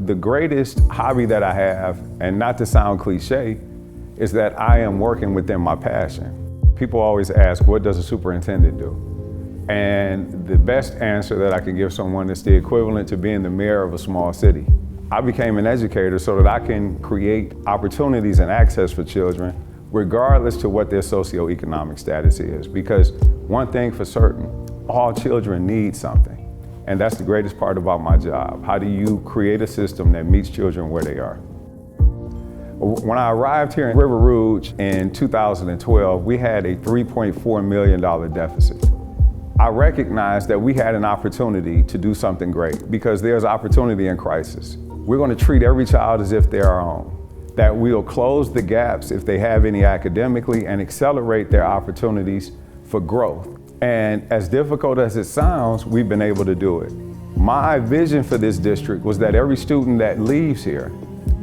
The greatest hobby that I have, and not to sound cliche, is that I am working within my passion. People always ask, what does a superintendent do? And the best answer that I can give someone is the equivalent to being the mayor of a small city. I became an educator so that I can create opportunities and access for children regardless to what their socioeconomic status is. Because one thing for certain, all children need something. And that's the greatest part about my job. How do you create a system that meets children where they are? When I arrived here in River Rouge in 2012, we had a $3.4 million deficit. I recognized that we had an opportunity to do something great because there's opportunity in crisis. We're going to treat every child as if they're our own. That we'll close the gaps if they have any academically and accelerate their opportunities for growth. And as difficult as it sounds, we've been able to do it. My vision for this district was that every student that leaves here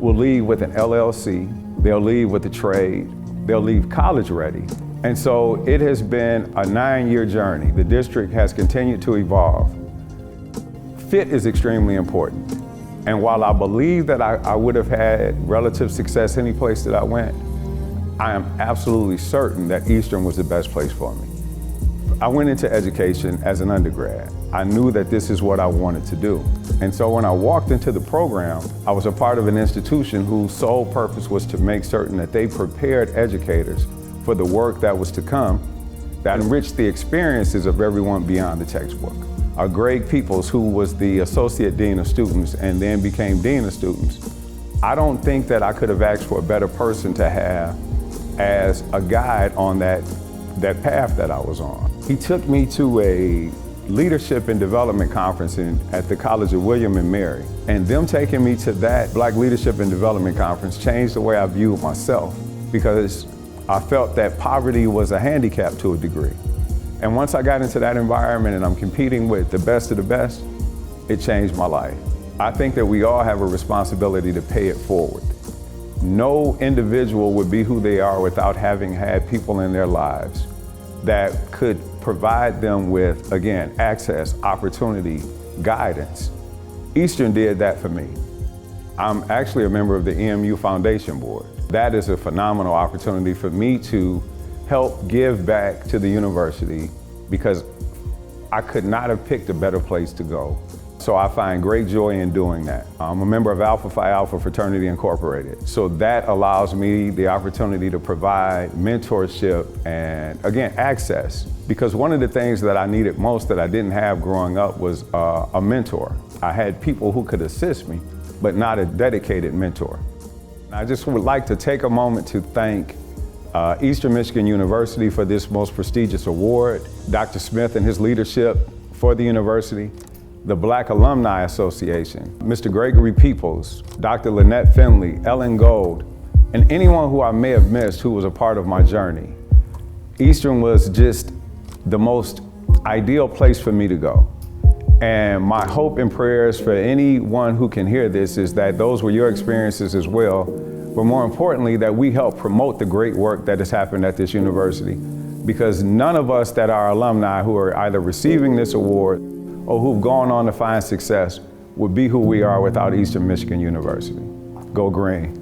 will leave with an LLC, they'll leave with a trade, they'll leave college ready. And so it has been a 9-year journey. The district has continued to evolve. Fit is extremely important. And while I believe that I would have had relative success any place that I went, I am absolutely certain that Eastern was the best place for me. I went into education as an undergrad. I knew that this is what I wanted to do. And so when I walked into the program, I was a part of an institution whose sole purpose was to make certain that they prepared educators for the work that was to come, that enriched the experiences of everyone beyond the textbook. Greg Peoples, who was the Associate Dean of Students and then became Dean of Students, I don't think that I could have asked for a better person to have as a guide on that path that I was on. He took me to a leadership and development conference at the College of William and Mary. And them taking me to that Black Leadership and Development Conference changed the way I viewed myself, because I felt that poverty was a handicap to a degree. And once I got into that environment and I'm competing with the best of the best, it changed my life. I think that we all have a responsibility to pay it forward. No individual would be who they are without having had people in their lives that could provide them with, again, access, opportunity, guidance. Eastern did that for me. I'm actually a member of the EMU Foundation Board. That is a phenomenal opportunity for me to help give back to the university because I could not have picked a better place to go. So I find great joy in doing that. I'm a member of Alpha Phi Alpha Fraternity Incorporated. So that allows me the opportunity to provide mentorship and, again, access. Because one of the things that I needed most that I didn't have growing up was a mentor. I had people who could assist me, but not a dedicated mentor. I just would like to take a moment to thank Eastern Michigan University for this most prestigious award, Dr. Smith and his leadership for the university, the Black Alumni Association, Mr. Gregory Peoples, Dr. Lynette Finley, Ellen Gold, and anyone who I may have missed who was a part of my journey. Eastern was just the most ideal place for me to go. And my hope and prayers for anyone who can hear this is that those were your experiences as well, but more importantly, that we help promote the great work that has happened at this university. Because none of us that are alumni who are either receiving this award or who've gone on to find success would be who we are without Eastern Michigan University. Go Green.